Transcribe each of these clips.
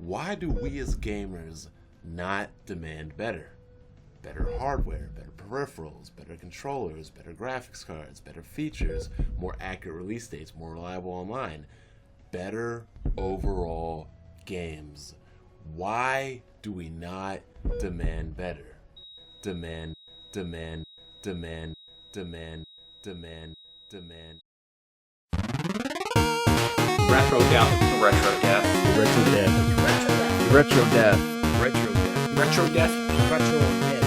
Why do we as gamers not demand better? Better hardware, better peripherals, better controllers, better graphics cards, better features, more accurate release dates, more reliable online, better overall games. Why do we not demand better? Demand, demand, demand, demand, demand, demand. RetroDeath. RetroDeath. RetroDeath. RetroDeath. RetroDeath. RetroDeath. RetroDeath.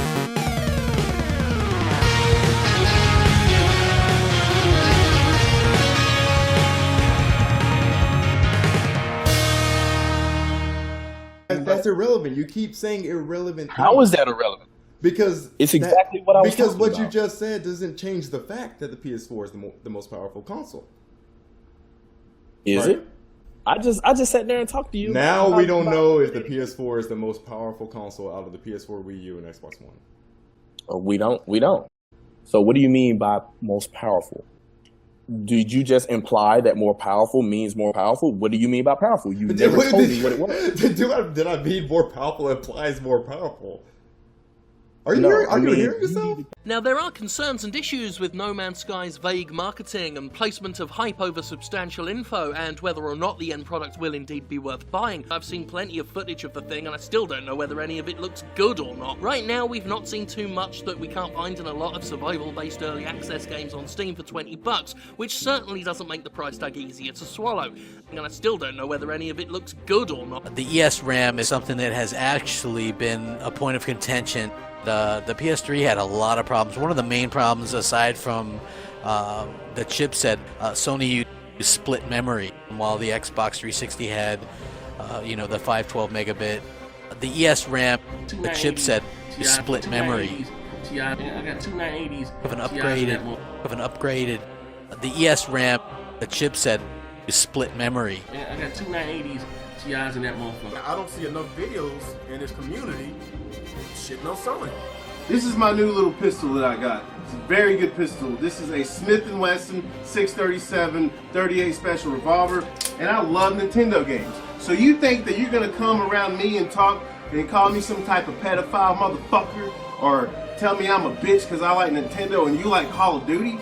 That's irrelevant. You keep saying irrelevant things. How is that irrelevant? Because it's exactly what I was because talking what about. you just said doesn't change the fact that the PS4 is the most powerful console. Is Right? it? I just sat there and talked to you. Now we don't know if the PS4 is the most powerful console out of the PS4, Wii U, and Xbox One. We don't. So what do you mean by most powerful? Did you just imply that more powerful means more powerful? What do you mean by powerful? You never told me what it was. Did I mean more powerful implies more powerful? Are you No, hearing, I mean, hearing yourself? Now, there are concerns and issues with No Man's Sky's vague marketing and placement of hype over substantial info, and whether or not the end product will indeed be worth buying. I've seen plenty of footage of the thing, and I still don't know whether any of it looks good or not. Right now, we've not seen too much that we can't find in a lot of survival-based early access games on Steam for $20, which certainly doesn't make the price tag easier to swallow. And I still don't know whether any of it looks good or not. The ESRAM is something that has actually been a point of contention. The PS3 had a lot of problems. One of the main problems, aside from the chipset, Sony used split memory, while the Xbox 360 had, the 512 megabit. The ESRAM, the chipset, is split memory. I got two 980s. Of an upgraded. The ESRAM, the chipset, is split memory. I got two 980s. TIs in that motherfucker. I don't see enough videos in this community shitting on Sony. This is my new little pistol that I got. It's a very good pistol. This is a Smith & Wesson 637 38 Special Revolver, and I love Nintendo games. So you think that you're gonna come around me and talk and call me some type of pedophile motherfucker, or tell me I'm a bitch because I like Nintendo and you like Call of Duty?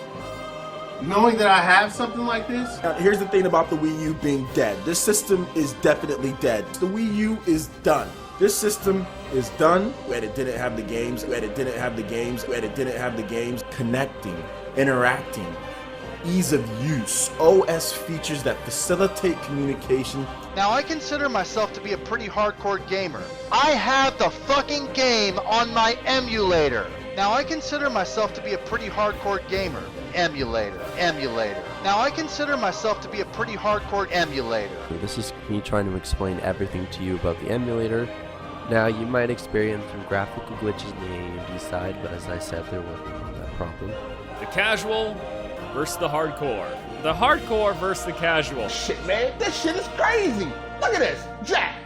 Knowing that I have something like this? Here's the thing about the Wii U being dead. This system is definitely dead. The Wii U is done. This system is done. And it didn't have the games. And it didn't have the games. And it didn't have the games. Connecting, interacting, ease of use, OS features that facilitate communication. Now, I consider myself to be a pretty hardcore gamer. I have the fucking game on my emulator. Now, I consider myself to be a pretty hardcore gamer. Emulator. Now, I consider myself to be a pretty hardcore emulator. This is me trying to explain everything to you about the emulator. Now, you might experience some graphical glitches in the AMD side, but as I said, they're working on that problem. The casual versus the hardcore. The hardcore versus the casual. Shit, man, that shit is crazy. Look at this. Jack.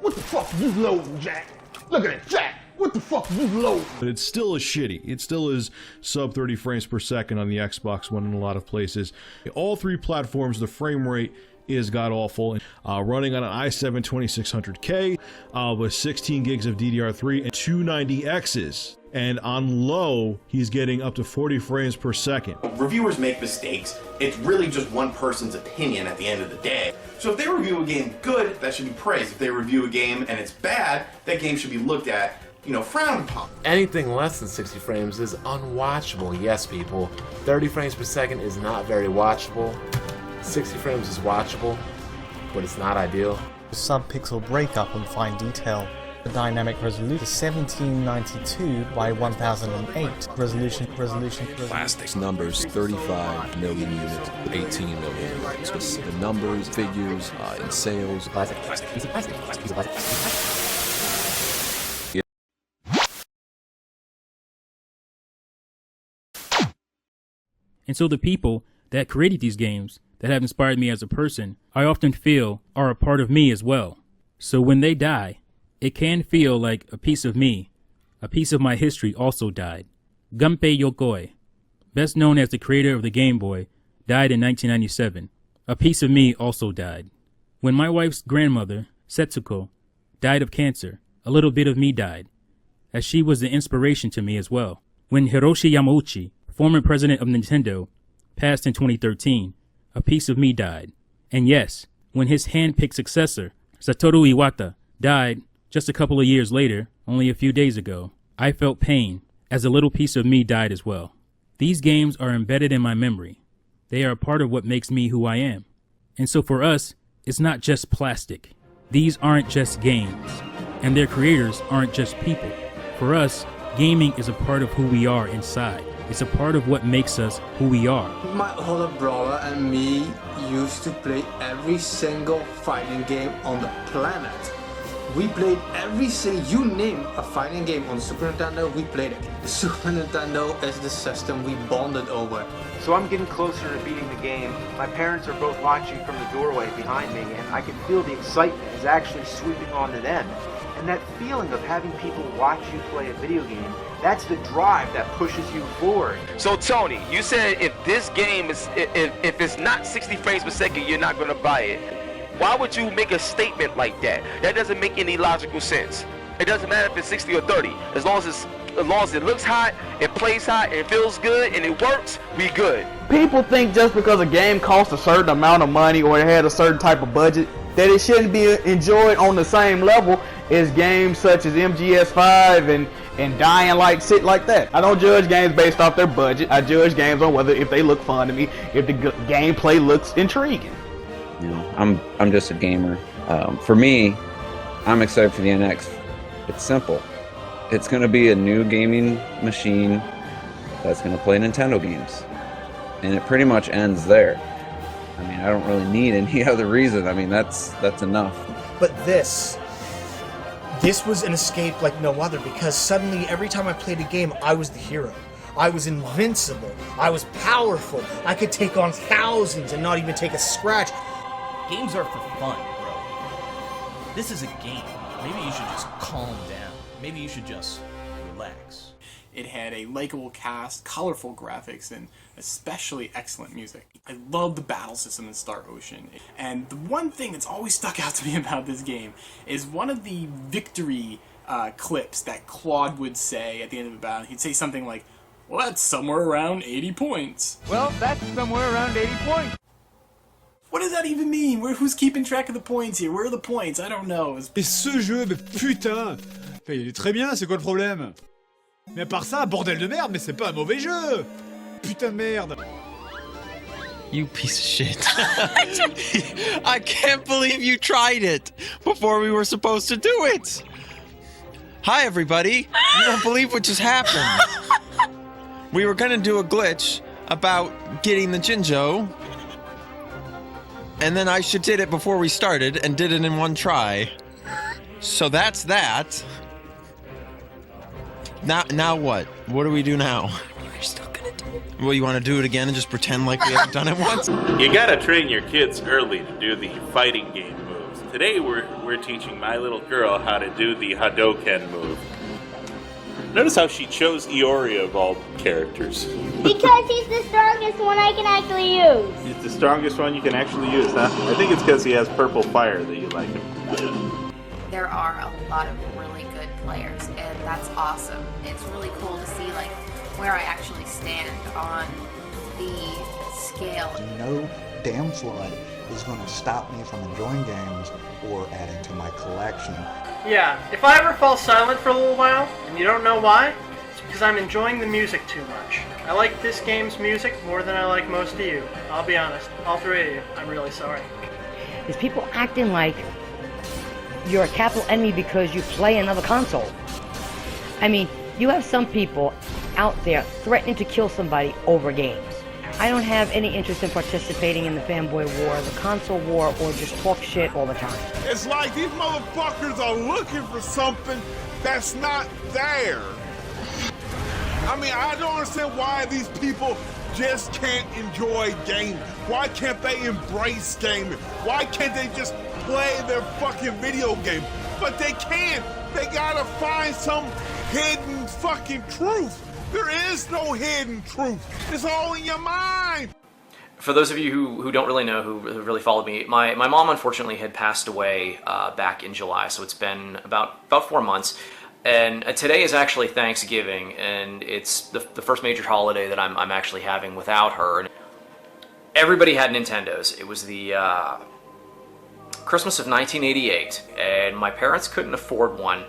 What the fuck you loading, Jack? Look at it, Jack. What the fuck you load? But it still is shitty. It still is sub 30 frames per second on the Xbox One in a lot of places. All three platforms, the frame rate is god-awful. Running on an i7 2600K with 16 gigs of DDR3 and 290Xs. And on low, he's getting up to 40 frames per second. Reviewers make mistakes. It's really just one person's opinion at the end of the day. So if they review a game good, that should be praised. If they review a game and it's bad, that game should be looked at, frowned upon. Anything less than 60 frames is unwatchable, yes people. 30 frames per second is not very watchable. 60 frames is watchable, but it's not ideal. Sub-pixel breakup and fine detail. The dynamic resolution is 1792 by 1008. Resolution. Plastics numbers, 35 million units, 18 million units. Just the numbers, figures, in sales. Plastic. And so the people that created these games, that have inspired me as a person, I often feel are a part of me as well. So when they die, it can feel like a piece of me, a piece of my history also died. Gunpei Yokoi, best known as the creator of the Game Boy, died in 1997. A piece of me also died. When my wife's grandmother, Setsuko, died of cancer, a little bit of me died, as she was the inspiration to me as well. When Hiroshi Yamauchi, former president of Nintendo, passed in 2013, a piece of me died. And yes, when his hand-picked successor, Satoru Iwata, died just a couple of years later, only a few days ago, I felt pain, as a little piece of me died as well. These games are embedded in my memory. They are a part of what makes me who I am. And so for us, it's not just plastic. These aren't just games, and their creators aren't just people. For us, gaming is a part of who we are inside. It's a part of what makes us who we are. My older brother and me used to play every single fighting game on the planet. We played every single, you name a fighting game on Super Nintendo, we played it. The Super Nintendo is the system we bonded over. So I'm getting closer to beating the game. My parents are both watching from the doorway behind me, and I can feel the excitement is actually sweeping onto them. And that feeling of having people watch you play a video game, that's the drive that pushes you forward. So Tony, you said if this game is, if it's not 60 frames per second, you're not gonna buy it. Why would you make a statement like that? That doesn't make any logical sense. It doesn't matter if it's 60 or 30. As long as it looks hot, it plays hot, it feels good, and it works, we good. People think just because a game costs a certain amount of money or it had a certain type of budget, that it shouldn't be enjoyed on the same level as games such as MGS5 and Dying Light, shit like that. I don't judge games based off their budget. I judge games on whether if they look fun to me, if the gameplay looks intriguing. You know, I'm just a gamer. For me, I'm excited for the NX. It's simple. It's going to be a new gaming machine that's going to play Nintendo games. And it pretty much ends there. I mean, I don't really need any other reason. I mean, that's enough. But this was an escape like no other, because suddenly every time I played a game, I was the hero. I was invincible. I was powerful. I could take on thousands and not even take a scratch. Games are for fun, bro. This is a game. Maybe you should just calm down. Maybe you should just relax. It had a likable cast, colorful graphics, and especially excellent music. I love the battle system in Star Ocean. And the one thing that's always stuck out to me about this game is one of the victory clips that Claude would say at the end of a battle. He'd say something like, well, that's somewhere around 80 points. Well, that's somewhere around 80 points. What does that even mean? Who's keeping track of the points here? Where are the points? I don't know. Et ce jeu, mais putain! Enfin, il est très bien, c'est quoi le problème? Mais à part ça, bordel de merde, mais c'est pas un mauvais jeu! Putain de merde! You piece of shit. I can't believe you tried it before we were supposed to do it! Hi, everybody! You don't believe what just happened. We were gonna do a glitch about getting the Jinjo, and then I did it before we started and did it in one try. So that's that. Now what? What do we do now? We're still gonna do it. Well, you want to do it again and just pretend like we haven't done it once? You gotta train your kids early to do the fighting game moves. Today we're teaching my little girl how to do the Hadoken move. Notice how she chose Iori of all characters. Because he's the strongest one I can actually use. He's the strongest one you can actually use, huh? I think it's because he has purple fire that you like him. There are a lot of really good players, and that's awesome. It's really cool to see like where I actually stand on the scale. No damn flood is going to stop me from enjoying games or adding to my collection. Yeah, if I ever fall silent for a little while, and you don't know why, it's because I'm enjoying the music too much. I like this game's music more than I like most of you. I'll be honest, all three of you. I'm really sorry. Is people acting like you're a capital enemy because you play another console. I mean, you have some people out there threatening to kill somebody over games. I don't have any interest in participating in the fanboy war, the console war, or just talk shit all the time. It's like these motherfuckers are looking for something that's not there. I mean, I don't understand why these people just can't enjoy gaming. Why can't they embrace gaming? Why can't they just play their fucking video game? But they can't. They gotta find some hidden fucking truth. There is no hidden truth. It's all in your mind. for those of you who don't really know, who really followed me, my mom unfortunately had passed away back in July, so it's been about 4 months. And today is actually Thanksgiving, and it's the first major holiday that I'm actually having without her. And everybody had Nintendos. It was the Christmas of 1988, and my parents couldn't afford one.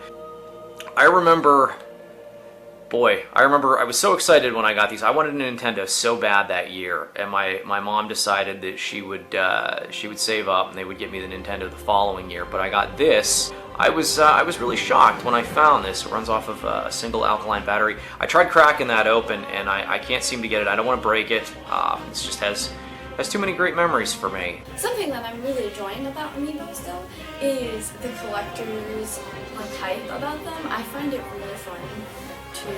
I remember I was so excited when I got these. I wanted a Nintendo so bad that year, and my mom decided that she would save up and they would get me the Nintendo the following year. But I got this. I was really shocked when I found this. It runs off of a single alkaline battery. I tried cracking that open, and I can't seem to get it. I don't want to break it. It just has too many great memories for me. Something that I'm really enjoying about Amiibos though is the collector's hype about them. I find it really fun to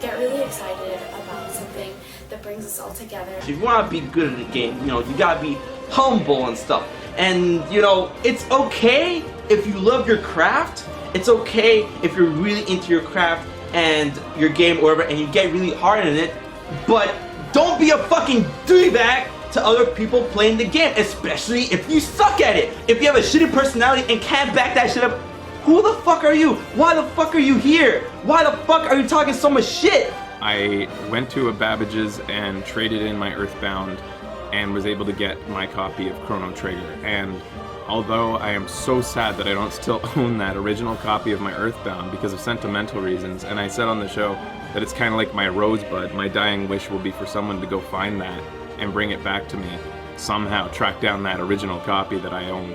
get really excited about something that brings us all together. If you want to be good at a game, you know, you gotta be humble and stuff. And, you know, it's okay if you love your craft. It's okay if you're really into your craft and your game or whatever, and you get really hard in it. But don't be a fucking d-bag to other people playing the game, especially if you suck at it. If you have a shitty personality and can't back that shit up, who the fuck are you? Why the fuck are you here? Why the fuck are you talking so much shit? I went to a Babbage's and traded in my Earthbound and was able to get my copy of Chrono Trigger. And although I am so sad that I don't still own that original copy of my Earthbound because of sentimental reasons, and I said on the show that it's kind of like my Rosebud, my dying wish will be for someone to go find that and bring it back to me, somehow track down that original copy that I own.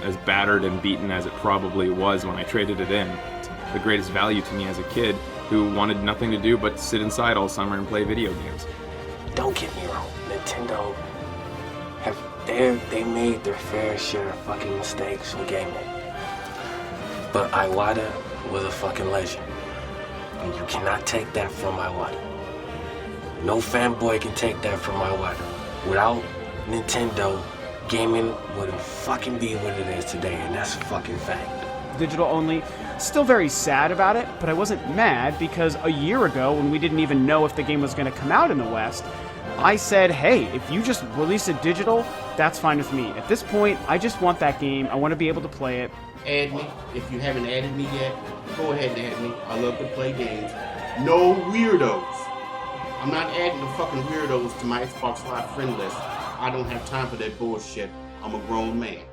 As battered and beaten as it probably was when I traded it in. It's the greatest value to me as a kid who wanted nothing to do but sit inside all summer and play video games. Don't get me wrong, Nintendo they made their fair share of fucking mistakes with gaming. But Iwata was a fucking legend. And you cannot take that from Iwata. No fanboy can take that from Iwata. Without Nintendo, gaming wouldn't fucking be what it is today, and that's a fucking fact. Digital only. Still very sad about it, but I wasn't mad because a year ago, when we didn't even know if the game was going to come out in the West, I said, hey, if you just release it digital, that's fine with me. At this point, I just want that game. I want to be able to play it. Add me. If you haven't added me yet, go ahead and add me. I love to play games. No weirdos. I'm not adding the fucking weirdos to my Xbox Live friend list. I don't have time for that bullshit. I'm a grown man.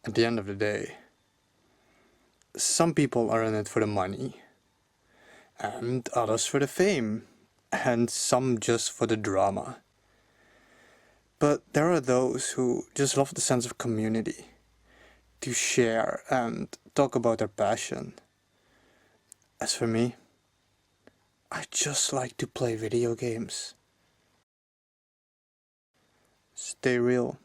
At the end of the day, some people are in it for the money, and others for the fame, and some just for the drama. But there are those who just love the sense of community, to share and talk about their passion. As for me, I just like to play video games. Stay real.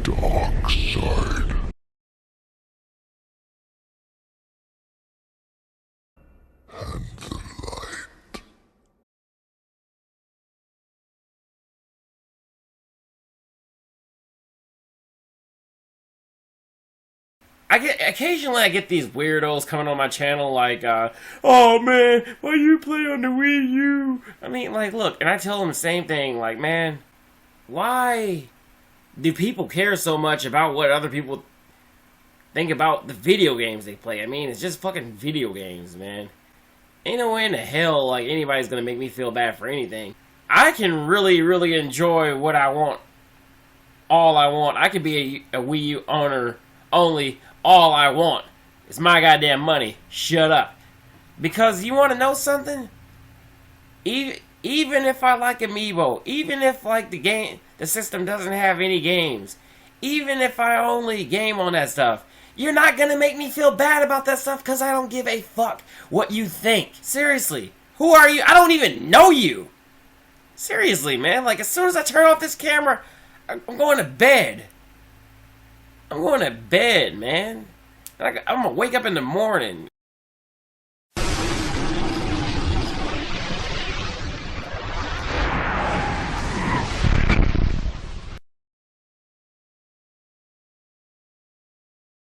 Darkside. And the light. Occasionally I get these weirdos coming on my channel like, oh man, why you play on the Wii U? I mean, like, look, and I tell them the same thing, like, man, why do people care so much about what other people think about the video games they play? I mean, it's just fucking video games, man. Ain't no way in the hell, like, anybody's gonna make me feel bad for anything. I can really, really enjoy what I want. All I want. I could be a Wii U owner only. All I want. It's my goddamn money. Shut up. Because you want to know something? Even if I like Amiibo, even if, like, the system doesn't have any games, even if I only game on that stuff, you're not gonna make me feel bad about that stuff because I don't give a fuck what you think. Seriously. Who are you? I don't even know you. Seriously, man. Like, as soon as I turn off this camera, I'm going to bed. I'm going to bed, man. I'm going to wake up in the morning.